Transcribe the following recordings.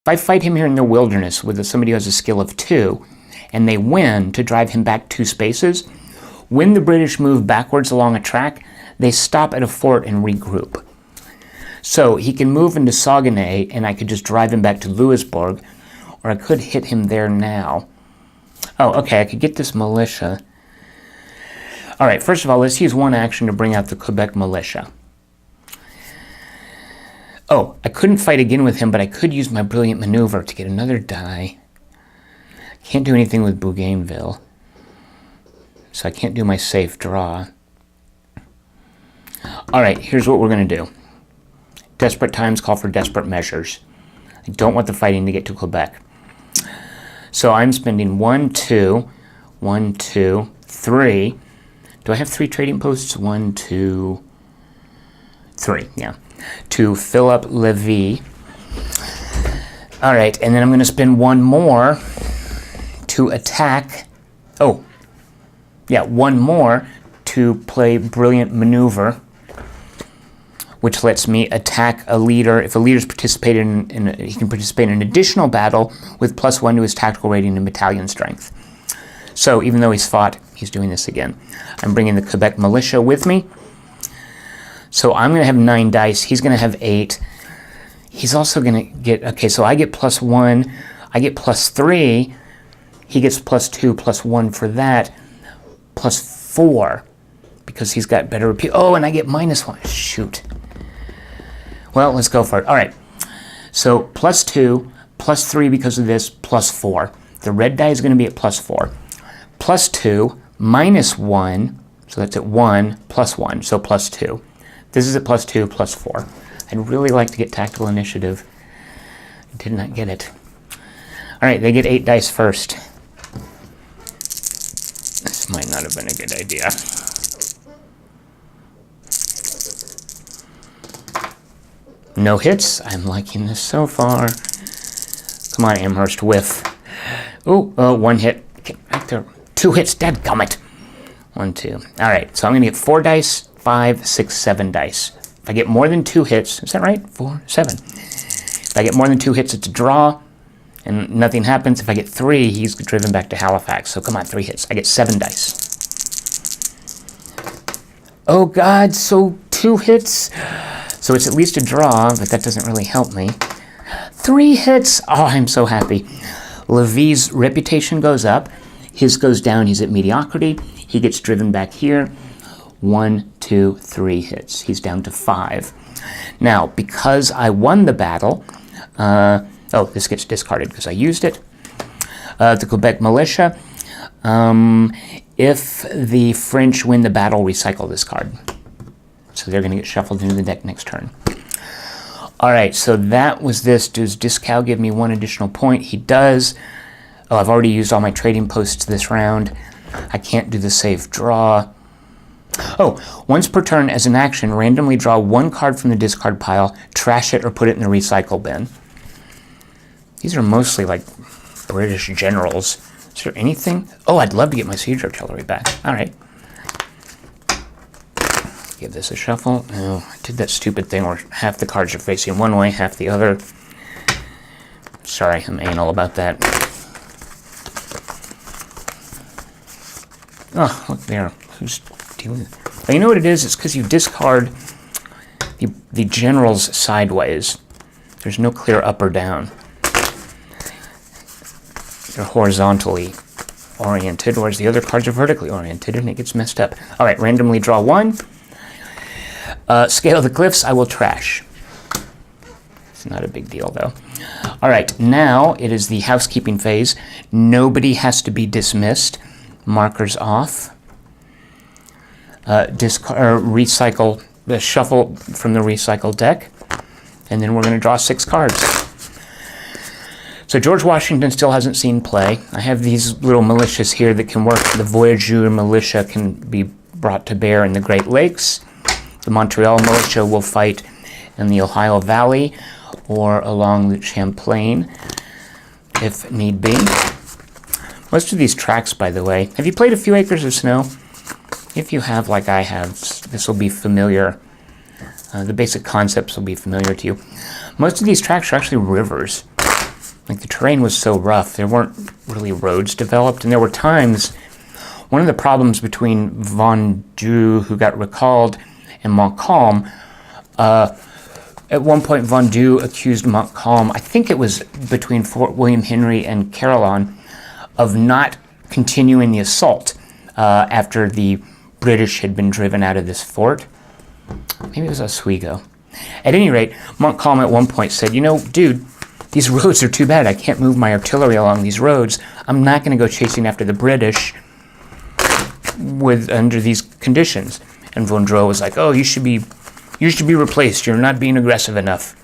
If I fight him here in the wilderness with somebody who has a skill of 2, and they win to drive him back 2 spaces, when the British move backwards along a track, they stop at a fort and regroup. So he can move into Saguenay, and I could just drive him back to Louisbourg, or I could hit him there now. Oh, okay, I could get this militia. All right, first of all, let's use one action to bring out the Quebec militia. Oh, I couldn't fight again with him, but I could use my brilliant maneuver to get another die. Can't do anything with Bougainville, so I can't do my safe draw. All right, here's what we're going to do. Desperate times call for desperate measures. I don't want the fighting to get to Quebec. So I'm spending 1, 2, 1, 2, 3. Do I have 3 trading posts? 1, 2, 3, yeah. To Philip Lévis. All right, and then I'm going to spend 1 more to attack. Oh, yeah, 1 more to play Brilliant Maneuver, which lets me attack a leader. If a leader's participated he can participate in an additional battle with +1 to his tactical rating and battalion strength. So even though he's fought, he's doing this again. I'm bringing the Quebec militia with me. So I'm going to have 9 dice. He's going to have 8. He's also going to get, okay, so I get +1. I get +3. He gets +2, +1 for that, +4, because he's got better repeal. Oh, and I get -1. Shoot. Well, let's go for it. All right. So +2, +3 because of this, +4. The red die is going to be at +4. +2, -1, so that's at 1, +1, so +2. This is at +2, +4. I'd really like to get tactical initiative. I did not get it. All right, they get 8 dice first. This might not have been a good idea. No hits. I'm liking this so far. Come on, Amherst, whiff. Oh, 1 hit. Okay, right there. 2 hits, dadgummit. 1, 2. All right, so I'm going to get 4 dice, 5, 6, 7 dice. If I get more than 2 hits, is that right? 4, 7. If I get more than 2 hits, it's a draw, and nothing happens. If I get 3, he's driven back to Halifax. So come on, 3 hits. I get 7 dice. Oh, God, so 2 hits. So it's at least a draw, but that doesn't really help me. 3 hits. Oh, I'm so happy. Lévis' reputation goes up. His goes down. He's at mediocrity. He gets driven back here. 1, 2, 3 hits. He's down to 5. Now, because I won the battle, oh, this gets discarded because I used it. The Quebec militia. If the French win the battle, recycle this card. So they're going to get shuffled into the deck next turn. All right, so that was this. Does Dieskau give me 1 additional point? He does. Oh, I've already used all my trading posts this round. I can't do the safe draw. Oh, once per turn as an action, randomly draw 1 card from the discard pile, trash it, or put it in the recycle bin. These are mostly like British generals. Is there anything? Oh, I'd love to get my siege artillery back. All right. Give this a shuffle. Oh, I did that stupid thing where half the cards are facing one way, half the other. Sorry, I'm anal about that. Oh, look there. Who's dealing with it? Oh, you know what it is? It's because you discard the generals sideways. There's no clear up or down. They're horizontally oriented, whereas the other cards are vertically oriented, and it gets messed up. All right, randomly draw 1. Scale the Glyphs, I will trash. It's not a big deal, though. All right, now it is the housekeeping phase. Nobody has to be dismissed. Markers off. Recycle, shuffle from the recycle deck. And then we're going to draw 6 cards. So George Washington still hasn't seen play. I have these little militias here that can work. The Voyageur militia can be brought to bear in the Great Lakes. The Montreal militia will fight in the Ohio Valley or along the Champlain, if need be. Most of these tracks, by the way, have you played A Few Acres of Snow? If you have, like I have, this will be familiar. The basic concepts will be familiar to you. Most of these tracks are actually rivers. Like, the terrain was so rough, there weren't really roads developed, and there were times, one of the problems between Vendoux, who got recalled, and Montcalm, at one point Vendoux accused Montcalm, I think it was between Fort William Henry and Carillon, of not continuing the assault after the British had been driven out of this fort. Maybe it was Oswego. At any rate, Montcalm at one point said, you know, dude, these roads are too bad. I can't move my artillery along these roads. I'm not going to go chasing after the British under these conditions. And Vaudreuil was like, oh, you should be replaced. You're not being aggressive enough.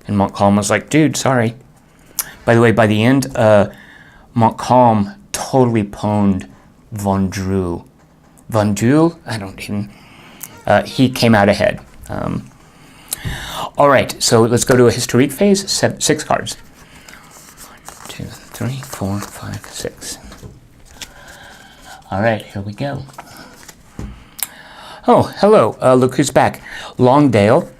And Montcalm was like, dude, sorry. By the way, by the end, Montcalm totally pwned Vaudreuil. Vaudreuil? I don't even... he came out ahead. All right, so let's go to a historique phase. 6 cards. 1, 2, 3, 4, 5, 6. All right, here we go. Oh, hello. Look who's back. Longdale,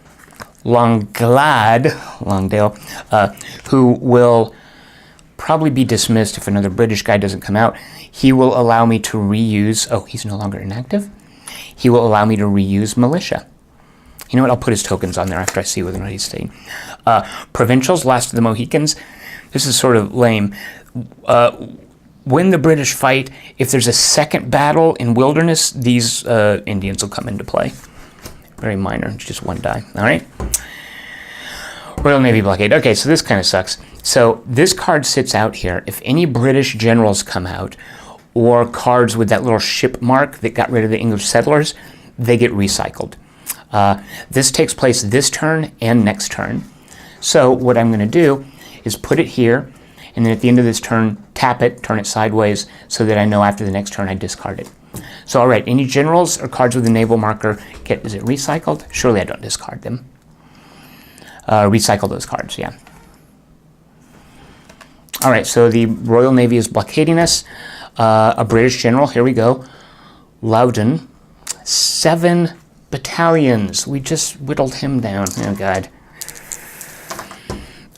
who will probably be dismissed if another British guy doesn't come out. He will allow me to reuse... Oh, he's no longer inactive? He will allow me to reuse militia. You know what? I'll put his tokens on there after I see whether or not he's staying. Provincials, Last of the Mohicans. This is sort of lame. When the British fight, if there's a second battle in Wilderness, these Indians will come into play. Very minor, it's just 1 die. All right? Royal Navy blockade. Okay, so this kind of sucks. So this card sits out here. If any British generals come out, or cards with that little ship mark that got rid of the English settlers, they get recycled. This takes place this turn and next turn. So what I'm going to do is put it here, and then at the end of this turn, tap it, turn it sideways, so that I know after the next turn I discard it. So all right, any generals or cards with a naval marker, is it recycled? Surely I don't discard them. Recycle those cards, yeah. All right, so the Royal Navy is blockading us. A British general, here we go. Loudon, 7 battalions. We just whittled him down. Oh, God.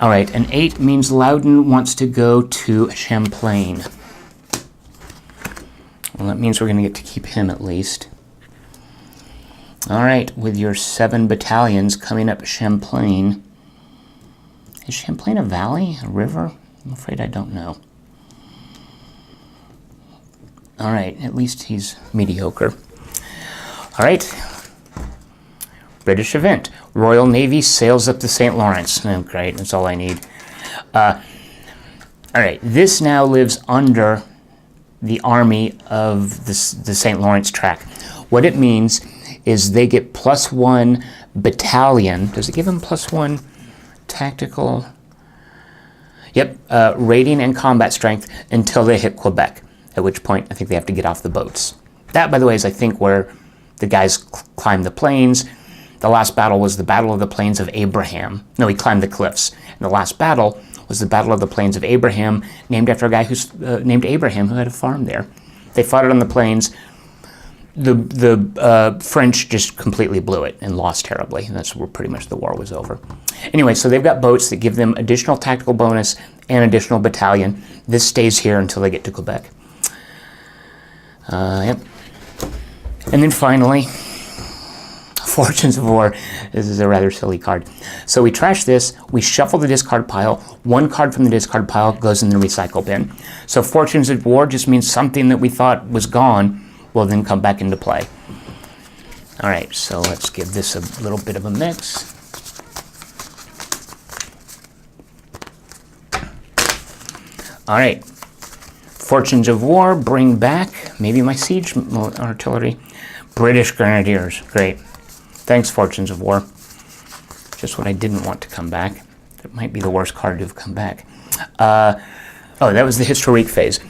All right, an 8 means Loudon wants to go to Champlain. Well, that means we're going to get to keep him at least. All right, with your 7 battalions coming up Champlain. Is Champlain a valley, a river? I'm afraid I don't know. All right, at least he's mediocre. All right. British event. Royal Navy sails up the St. Lawrence. Oh, great, that's all I need. All right, this now lives under the army of the St. Lawrence track. What it means is they get +1 battalion. Does it give them +1 tactical? Yep, rating and combat strength until they hit Quebec, at which point I think they have to get off the boats. That, by the way, is I think where the guys climb the plains. The last battle was the Battle of the Plains of Abraham. No, he climbed the cliffs. And the last battle was the Battle of the Plains of Abraham, named after a guy who's named Abraham who had a farm there. They fought it on the plains. The French just completely blew it and lost terribly. And that's where pretty much the war was over. Anyway, so they've got boats that give them additional tactical bonus and additional battalion. This stays here until they get to Quebec. Yep. And then finally, Fortunes of War. This is a rather silly card. So we trash this, we shuffle the discard pile, 1 card from the discard pile goes in the recycle bin. So Fortunes of War just means something that we thought was gone will then come back into play. All right, so let's give this a little bit of a mix. All right, Fortunes of War, bring back maybe my siege artillery. British Grenadiers, great. Thanks, Fortunes of War. Just what I didn't want to come back. That might be the worst card to have come back. Oh, that was the historique phase.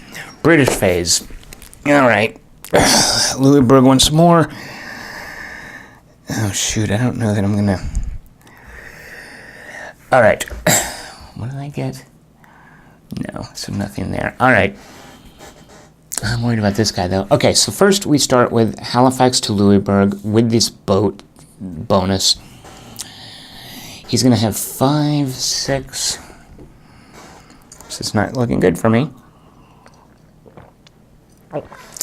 British phase. All right. Louisbourg once more. Oh, shoot. I don't know that I'm going to... All right. What did I get? No, so nothing there. All right. I'm worried about this guy, though. Okay, so first we start with Halifax to Louisbourg with this boat bonus. He's going to have 5, 6, This is not looking good for me.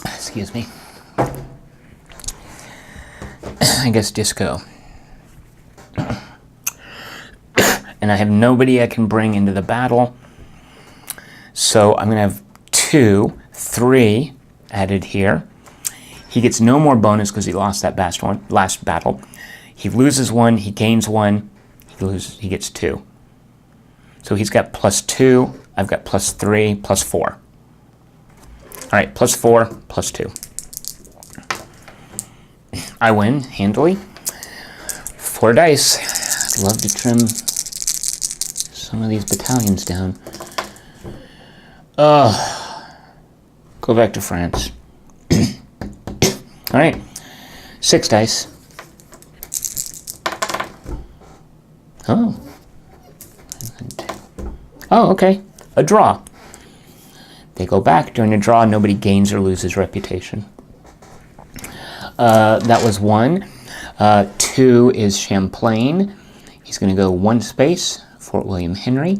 Excuse me. I guess disco. And I have nobody I can bring into the battle. So I'm going to have 2, 3 added here. He gets no more bonus because he lost that last battle. He loses 1, he gains 1, he gets 2. So he's got +2, I've got +3, +4. All right, +4, +2. I win handily. 4 dice. I'd love to trim some of these battalions down. Go back to France. All right, 6 dice. Oh. Oh, okay. A draw. They go back. During a draw, nobody gains or loses reputation. That was 1. 2 is Champlain. He's going to go 1 space, Fort William Henry.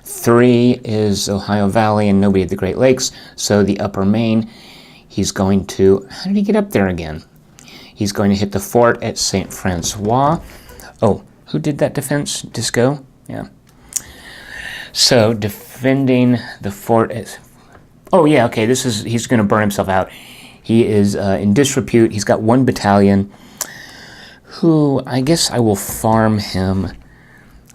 3 is Ohio Valley and nobody at the Great Lakes, so the Upper Main. He's going to, how did he get up there again? He's going to hit the fort at St. Francois. Oh, who did that defense? Disco? Yeah. So, defending the fort is, oh yeah, okay, he's going to burn himself out. He is in disrepute. He's got 1 battalion, who I guess I will farm him.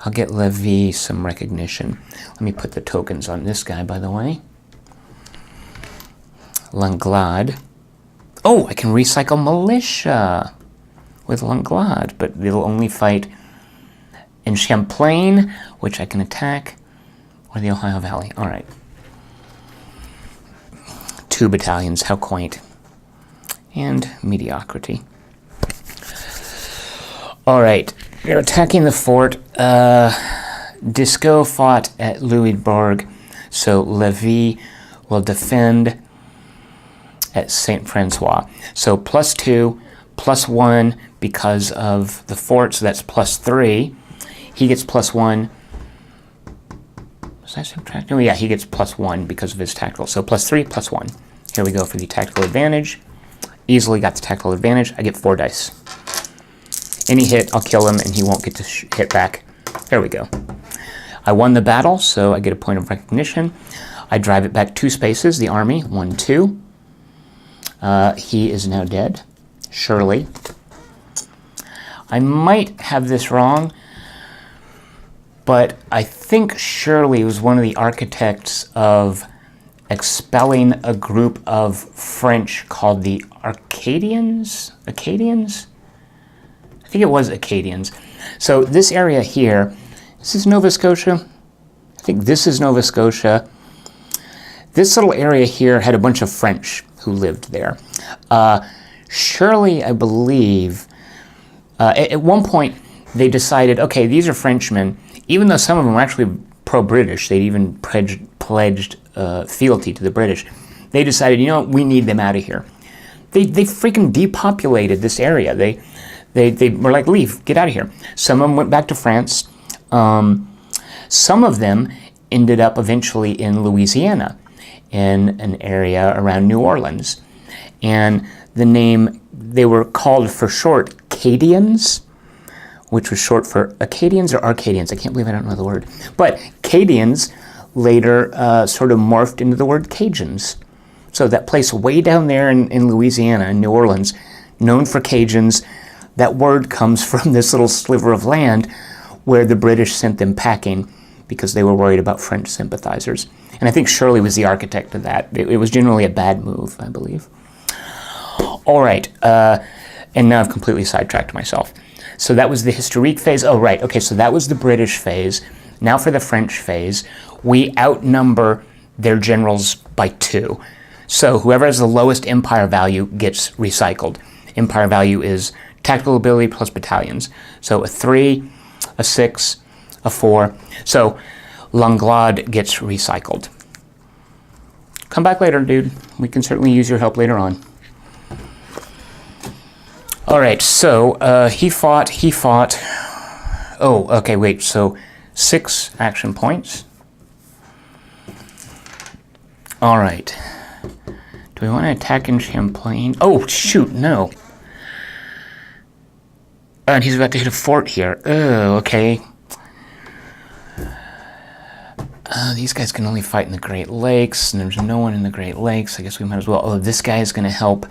I'll get Lévis some recognition. Let me put the tokens on this guy, by the way. Langlade. Oh, I can recycle militia with Langlade, but they'll only fight in Champlain, which I can attack, or the Ohio Valley. All right. 2 battalions, how quaint. And mediocrity. All right, they're attacking the fort. Disco fought at Louisbourg, so Lévis will defend at St. Francois. So +2, +1 because of the fort, so that's +3. He gets +1. Was that subtract? Oh yeah, he gets +1 because of his tactical. So +3, +1. Here we go for the tactical advantage. Easily got the tactical advantage. I get 4 dice. Any hit, I'll kill him and he won't get to hit back. There we go. I won the battle, so I get a point of recognition. I drive it back 2 spaces, the army, 1, 2. He is now dead. Shirley. I might have this wrong, but I think Shirley was one of the architects of expelling a group of French called the Acadians? Acadians? I think it was Acadians. So this area here, this is Nova Scotia. I think this is Nova Scotia. This little area here had a bunch of French who lived there. Shirley, I believe, at one point they decided, okay, these are Frenchmen. Even though some of them were actually pro-British, they'd even pledged fealty to the British. They decided, you know what, we need them out of here. They freaking depopulated this area. They were like, leave, get out of here. Some of them went back to France. Some of them ended up eventually in Louisiana, in an area around New Orleans. And the name, they were called for short Cadians, which was short for Acadians or Arcadians. I can't believe I don't know the word. But Cadians later sort of morphed into the word Cajuns. So that place way down there in Louisiana, in New Orleans, known for Cajuns, that word comes from this little sliver of land where the British sent them packing because they were worried about French sympathizers. And I think Shirley was the architect of that. It was generally a bad move, I believe. All right, and now I've completely sidetracked myself. So that was the historique phase. Oh, right, okay, so that was the British phase. Now for the French phase, we outnumber their generals by 2. So whoever has the lowest empire value gets recycled. Empire value is tactical ability plus battalions. So a 3, a 6, a 4. So Langlade gets recycled. Come back later, dude. We can certainly use your help later on. All right, so he fought. Oh, okay, wait, so 6 action points. All right. Do we want to attack in Champlain? Oh, shoot, no. And he's about to hit a fort here. Oh, okay. These guys can only fight in the Great Lakes, and there's no one in the Great Lakes. I guess we might as well. Oh, this guy is going to help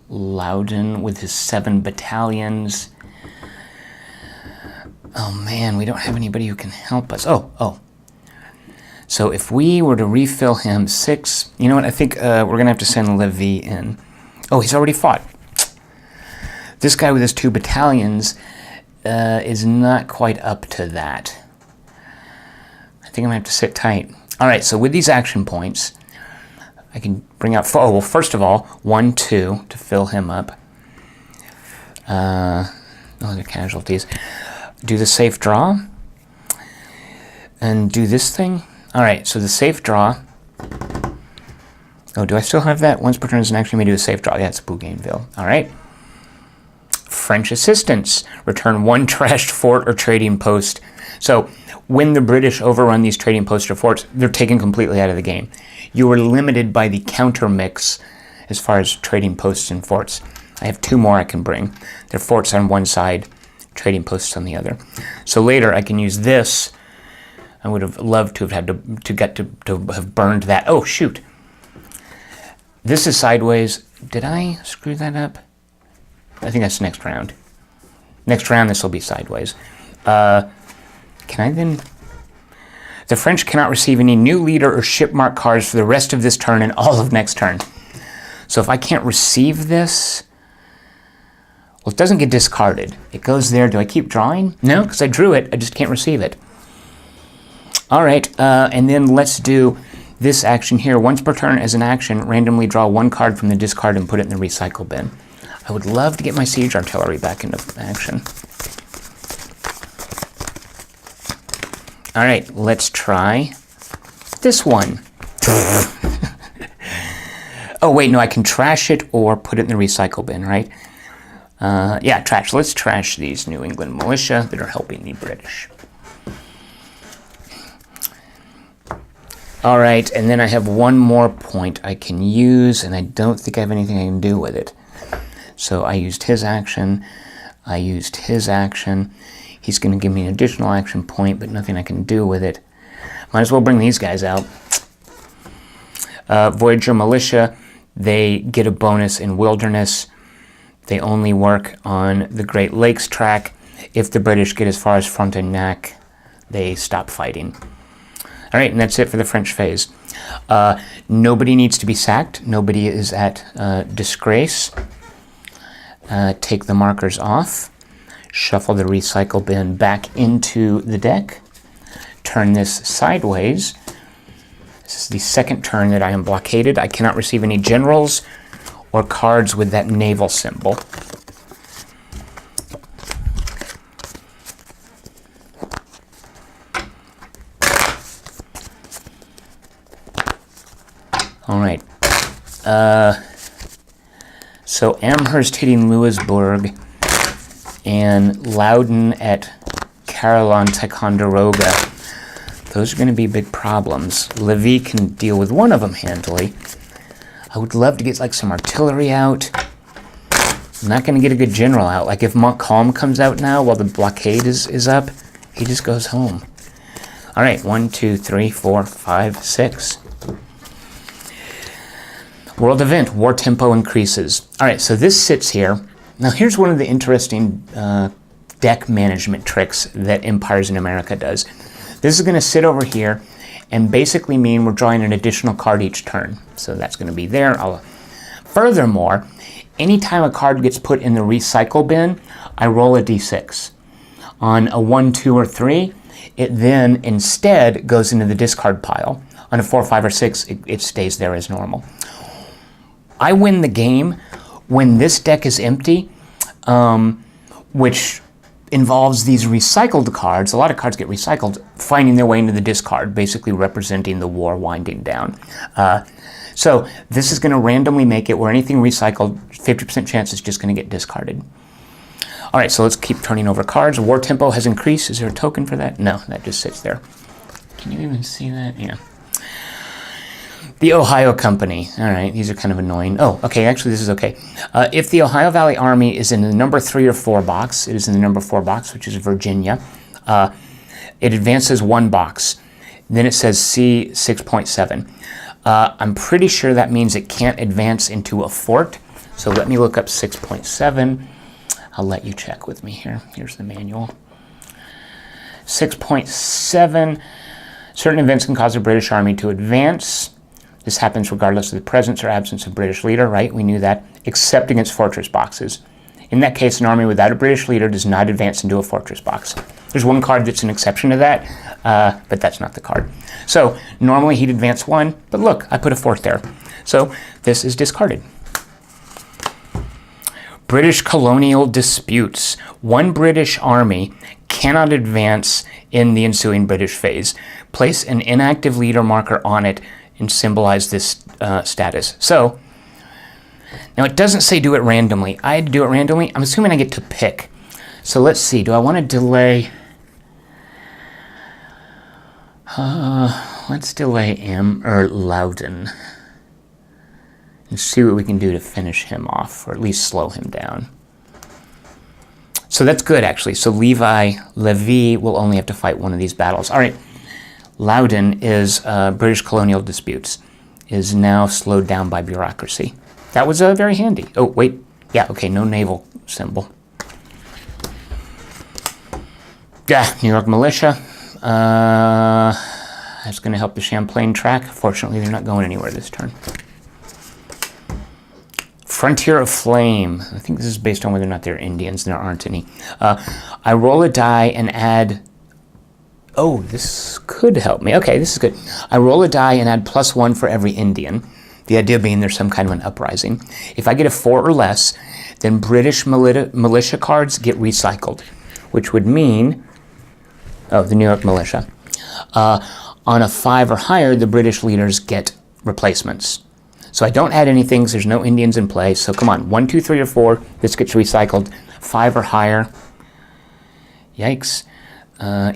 Loudon with his 7 battalions. Oh, man, we don't have anybody who can help us. Oh. So if we were to refill him 6... You know what? I think we're going to have to send Lévis in. Oh, he's already fought. This guy with his 2 battalions is not quite up to that. I think I'm going to have to sit tight. All right, so with these action points, I can bring out... Oh, well, first of all, 1, 2 to fill him up. The casualties. Do the safe draw. And do this thing. All right, so the safe draw. Oh, do I still have that? Once per turn is an action, you may do a safe draw. Yeah, it's Bougainville. All right. French assistance. Return 1 trashed fort or trading post. So when the British overrun these trading posts or forts, they're taken completely out of the game. You are limited by the counter mix as far as trading posts and forts. I have 2 more I can bring. They're forts on one side, trading posts on the other. So later I can use this. I would have loved to have had to have burned that. Oh, shoot. This is sideways. Did I screw that up? I think that's next round. Next round, this will be sideways. Can I then... The French cannot receive any new leader or shipmark cards for the rest of this turn and all of next turn. So if I can't receive this... Well, it doesn't get discarded. It goes there. Do I keep drawing? No, because I drew it. I just can't receive it. All right, and then let's do this action here. Once per turn as an action, randomly draw 1 card from the discard and put it in the recycle bin. I would love to get my siege artillery back into action. All right, let's try this one. Oh, wait, no, I can trash it or put it in the recycle bin, right? Yeah, trash. Let's trash these New England militia that are helping the British. All right, and then I have 1 more point I can use, and I don't think I have anything I can do with it. So I used his action. I used his action. He's going to give me an additional action point, but nothing I can do with it. Might as well bring these guys out. Voyager Militia, they get a bonus in Wilderness. They only work on the Great Lakes track. If the British get as far as Frontenac, they stop fighting. All right, and that's it for the French phase. Nobody needs to be sacked. Nobody is at disgrace. Take the markers off. Shuffle the recycle bin back into the deck. Turn this sideways. This is the 2nd turn that I am blockaded. I cannot receive any generals or cards with that naval symbol. All right. So Amherst hitting Louisbourg and Loudon at Carillon, Ticonderoga. Those are going to be big problems. Lévis can deal with one of them handily. I would love to get like some artillery out. I'm not going to get a good general out. Like if Montcalm comes out now while the blockade is up, he just goes home. All right, 1, 2, 3, 4, 5, 6. World event, war tempo increases. All right, so this sits here. Now here's one of the interesting deck management tricks that Empires in America does. This is going to sit over here and basically mean we're drawing an additional card each turn. So that's going to be there. Furthermore, anytime a card gets put in the recycle bin, I roll a d6. On a 1, 2, or 3, it then instead goes into the discard pile. On a 4, 5, or 6, it stays there as normal. I win the game when this deck is empty, which involves these recycled cards. A lot of cards get recycled, finding their way into the discard, basically representing the war winding down. So this is going to randomly make it where anything recycled, 50% chance is just going to get discarded. All right, so let's keep turning over cards. War tempo has increased. Is there a token for that? No, that just sits there. Can you even see that? Yeah. The Ohio Company. All right, these are kind of annoying. Oh, okay, actually this is okay. If the Ohio Valley Army is in the number 3 or 4 box, it is in the number 4 box, which is Virginia. It advances 1 box. Then it says C 6.7. I'm pretty sure that means it can't advance into a fort. So let me look up 6.7. I'll let you check with me here. Here's the manual. 6.7. Certain events can cause the British Army to advance. This happens regardless of the presence or absence of British leader, right? We knew that, except against fortress boxes. In that case, an army without a British leader does not advance into a fortress box. There's one card that's an exception to that, but that's not the card. So normally he'd advance 1, but look, I put a fort there. So this is discarded. British colonial disputes. One British army cannot advance in the ensuing British phase. Place an inactive leader marker on it and symbolize this status. So, now it doesn't say do it randomly. I had to do it randomly. I'm assuming I get to pick. So let's see, do I want to delay? Let's delay Loudon and see what we can do to finish him off, or at least slow him down. So that's good, actually. So Levi will only have to fight 1 of these battles. All right, Loudon is British colonial disputes, is now slowed down by bureaucracy. That was very handy. Oh, wait. Yeah, okay, no naval symbol. Yeah, New York militia. That's going to help the Champlain track. Fortunately, they're not going anywhere this turn. Frontier of Flame. I think this is based on whether or not they're Indians, and there aren't any. I roll a die and add... Oh, this could help me. Okay, this is good. I roll a die and add +1 for every Indian. The idea being there's some kind of an uprising. If I get a 4 or less, then British militia cards get recycled, which would mean... Oh, the New York militia. On a 5 or higher, the British leaders get replacements. So I don't add anything, there's no Indians in play. So come on, 1, 2, 3, or 4, this gets recycled. 5 or higher, yikes.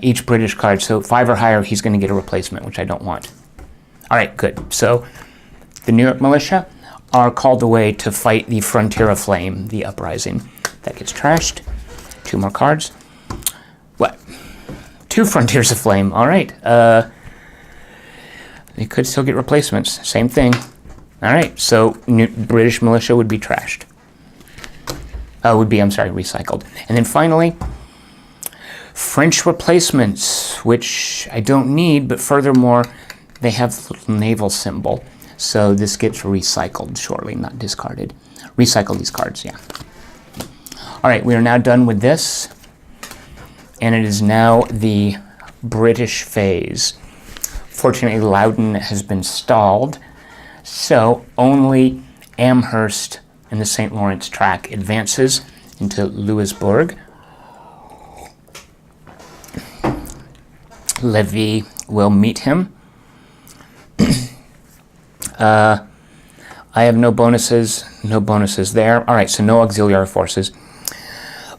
Each British card, so 5 or higher, he's going to get a replacement, which I don't want. All right, good. So the New York militia are called away to fight the Frontier of Flame, the uprising. That gets trashed. 2 more cards. What? 2 Frontiers of Flame. All right. They could still get replacements. Same thing. All right. So British militia would be trashed. Recycled. And then finally, French replacements, which I don't need, but furthermore, they have the little naval symbol. So this gets recycled shortly, not discarded. Recycle these cards, yeah. All right, we are now done with this. And it is now the British phase. Fortunately, Loudon has been stalled, so only Amherst and the St. Lawrence track advances into Louisbourg. Levi will meet him. I have no bonuses there. All right, so no auxiliary forces.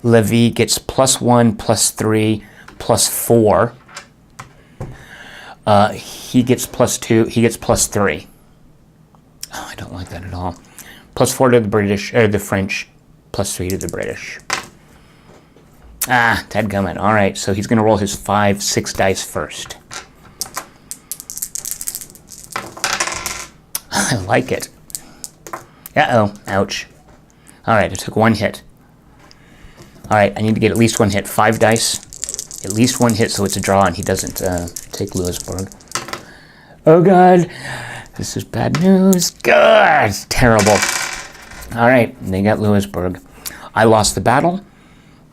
Levi gets +1, +3, +4. He gets +2, he gets +3. Oh, I don't like that at all. +4 to the British, the French, +3 to the British. Ah, dadgummit. All right, so he's going to roll his 5, 6 dice first. I like it. Uh-oh, ouch. All right, I took 1 hit. All right, I need to get at least 1 hit. 5 dice, at least 1 hit, so it's a draw, and he doesn't take Louisbourg. Oh, God. This is bad news. God, it's terrible. All right, they got Louisbourg. I lost the battle.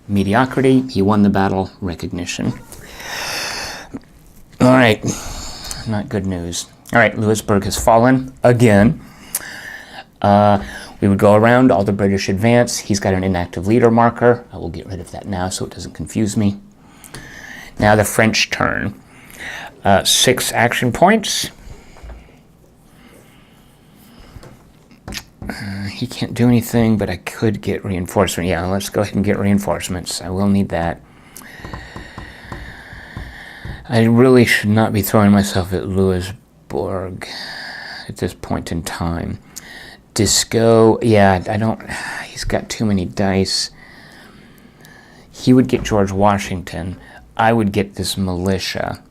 Mediocrity. He won the battle. Recognition. All right, not good news. All right, Louisbourg has fallen again. We would go around, all the British advance. He's got an inactive leader marker. I will get rid of that now so it doesn't confuse me. Now the French turn. 6 action points. He can't do anything, but I could get reinforcement. Yeah, let's go ahead and get reinforcements. I will need that. I really should not be throwing myself at Louisbourg. at this point in time. Disco, yeah, I don't, he's got too many dice. He would get George Washington. I would get this militia.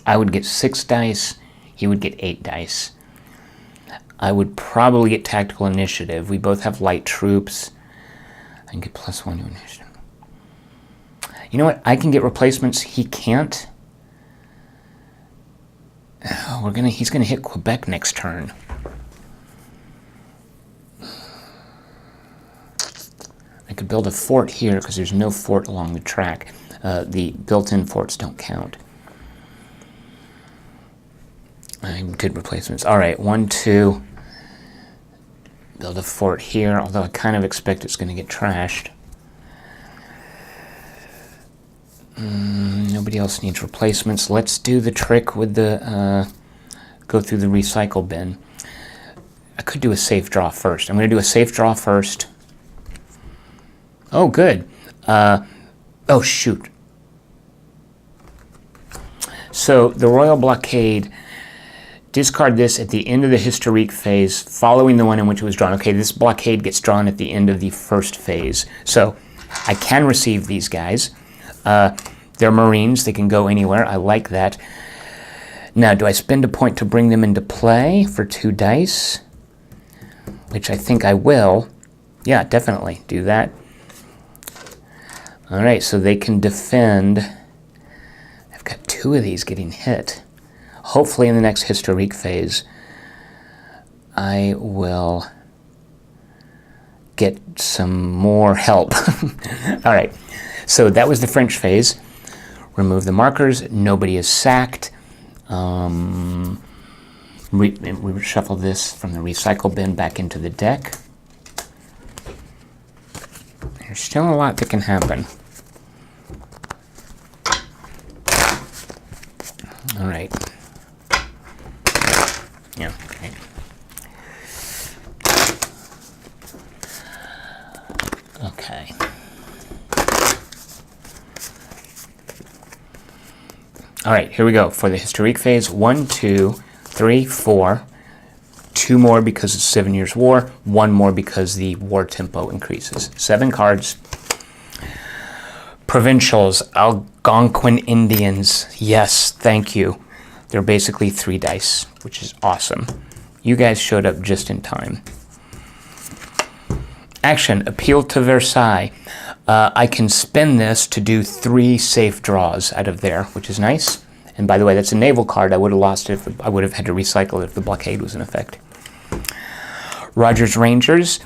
I would get 6 dice. He would get 8 dice. I would probably get tactical initiative. We both have light troops. I can get +1 to initiative. You know what? I can get replacements. He can't. Oh, he's gonna hit Quebec next turn. I could build a fort here because there's no fort along the track. The built-in forts don't count. I did replacements. All right, 1, 2. Build a fort here, although I kind of expect it's going to get trashed. Nobody else needs replacements. Let's do the trick with the, go through the recycle bin. I could do a safe draw first. I'm going to do a safe draw first. Oh, good. Oh, shoot. So the Royal Blockade, discard this at the end of the historique phase, following the one in which it was drawn. Okay, this blockade gets drawn at the end of the first phase. So I can receive these guys. They're Marines. They can go anywhere. I like that. Now, do I spend a point to bring them into play for 2 dice? Which I think I will. Yeah, definitely do that. All right, so they can defend. I've got 2 of these getting hit. Hopefully in the next historique phase, I will get some more help. All right, so that was the French phase. Remove the markers. Nobody is sacked. We shuffle this from the recycle bin back into the deck. There's still a lot that can happen. All right. Yeah, okay. Okay. All right, here we go for the historique phase. 1, 2, 3, 4. 2 more because it's 7 Years' War. 1 more because the war tempo increases. 7 cards. Provincials, Algonquin Indians. Yes, thank you. They're basically 3 dice, which is awesome. You guys showed up just in time. Action, appeal to Versailles. I can spend this to do 3 safe draws out of there, which is nice. And by the way, that's a naval card. I would have lost it if I would have had to recycle it if the blockade was in effect. Rogers Rangers.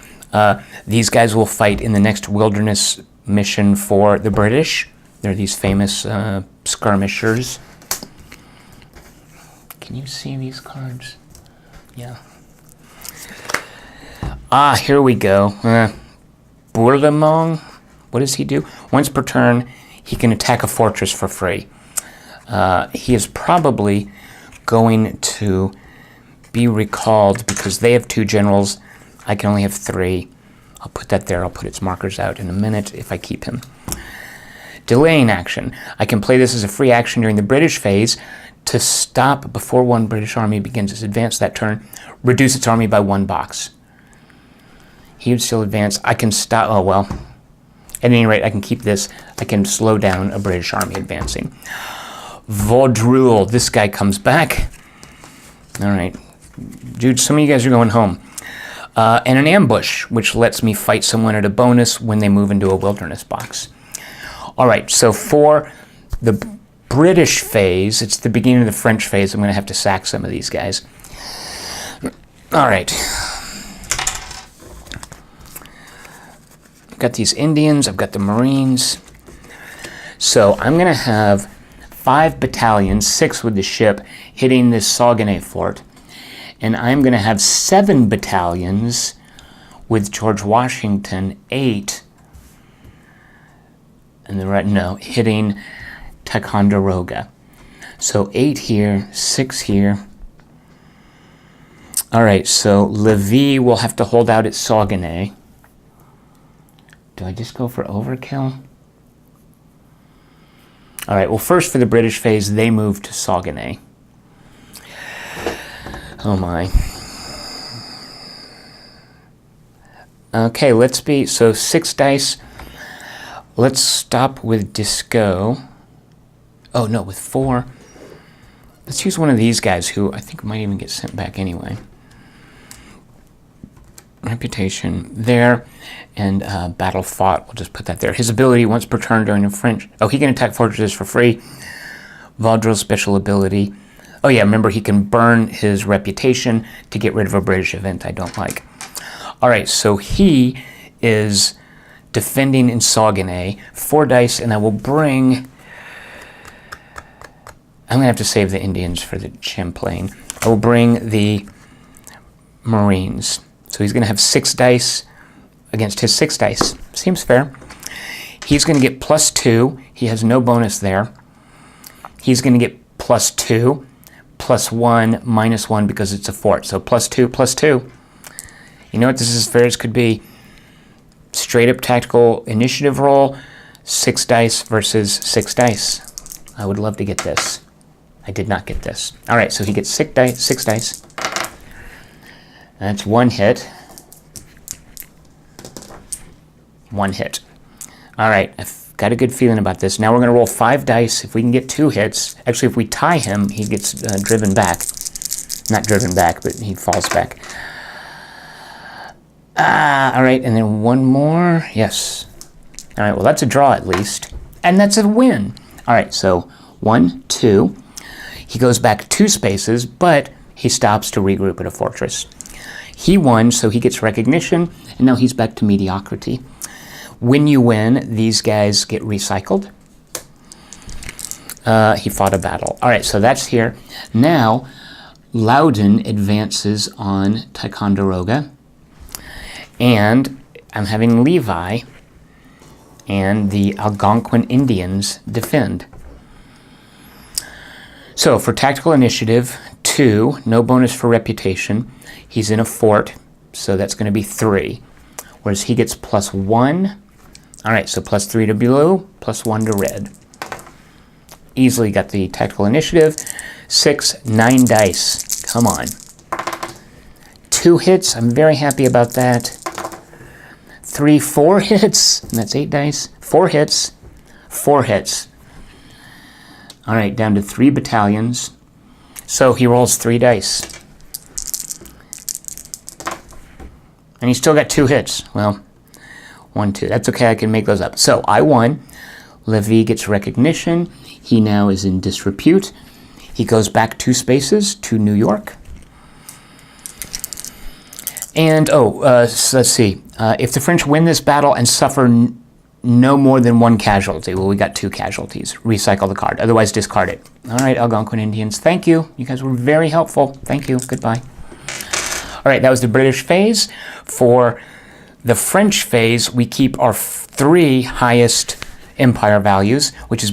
These guys will fight in the next wilderness mission for the British. They're these famous skirmishers. Can you see these cards? Yeah. Ah, here we go. Bourlemont. What does he do? Once per turn, he can attack a fortress for free. He is probably going to be recalled because they have 2 generals. I can only have 3. I'll put that there. I'll put its markers out in a minute if I keep him. Delaying action. I can play this as a free action during the British phase to stop before one British army begins its advance that turn, reduce its army by 1 box. He would still advance. I can stop. Oh, well. At any rate, I can keep this. I can slow down a British army advancing. Vaudreuil. This guy comes back. All right. Dude, some of you guys are going home. And an ambush, which lets me fight someone at a bonus when they move into a wilderness box. All right, so for the British phase, it's the beginning of the French phase. I'm going to have to sack some of these guys. All right. I've got these Indians. I've got the Marines. So I'm going to have 5 battalions, 6 with the ship, hitting this Saguenay fort. And I'm going to have 7 battalions with George Washington, 8, and the right, no, hitting Ticonderoga. So 8 here, 6 here. All right, so Lévis will have to hold out at Saguenay. Do I just go for overkill? All right, well, first for the British phase, they move to Saguenay. Oh my. Okay, so 6 dice. Let's stop with Disco. Oh no, with 4. Let's use one of these guys who I think might even get sent back anyway. Reputation there, and battle fought. We'll just put that there. His ability once per turn during a French. Oh, he can attack fortresses for free. Vaudreuil's special ability. Oh yeah, remember he can burn his reputation to get rid of a British event I don't like. All right, so he is defending in Saguenay. 4 dice, and I will bring... I'm going to have to save the Indians for the Champlain. I will bring the Marines. So he's going to have 6 dice against his 6 dice. Seems fair. He's going to get +2. He has no bonus there. He's going to get +2, +1, -1 because it's a fort. So +2, +2. You know what? This is as fair as could be. Straight up tactical initiative roll. 6 dice versus 6 dice. I would love to get this. I did not get this. All right, so he gets 6 dice. That's 1 hit. 1 hit. All right, I've got a good feeling about this. Now we're going to roll 5 dice. If we can get 2 hits, actually if we tie him, he gets driven back. Not driven back, but he falls back. All right, and then 1 more. Yes. All right, well, that's a draw at least. And that's a win. All right, so 1, 2. He goes back 2 spaces, but he stops to regroup at a fortress. He won, so he gets recognition, and now he's back to mediocrity. When you win, these guys get recycled. He fought a battle. All right, so that's here. Now, Loudon advances on Ticonderoga, and I'm having Levi and the Algonquin Indians defend. So for tactical initiative, 2, no bonus for reputation. He's in a fort, so that's going to be 3. Whereas he gets +1. All right, so +3 to blue, +1 to red. Easily got the tactical initiative. 6, 9 dice. Come on. 2 hits. I'm very happy about that. 3, 4 hits. And that's 8 dice. 4 hits. 4 hits. All right, down to 3 battalions. So he rolls 3 dice. And he's still got 2 hits. Well, 1, 2. That's okay, I can make those up. So I won. Levy gets recognition. He now is in disrepute. He goes back 2 spaces to New York. And, so let's see. If the French win this battle and suffer no more than 1 casualty. Well, we got 2 casualties. Recycle the card. Otherwise, discard it. All right, Algonquin Indians. Thank you. You guys were very helpful. Thank you. Goodbye. All right, that was the British phase. For the French phase, we keep our 3 highest empire values, which is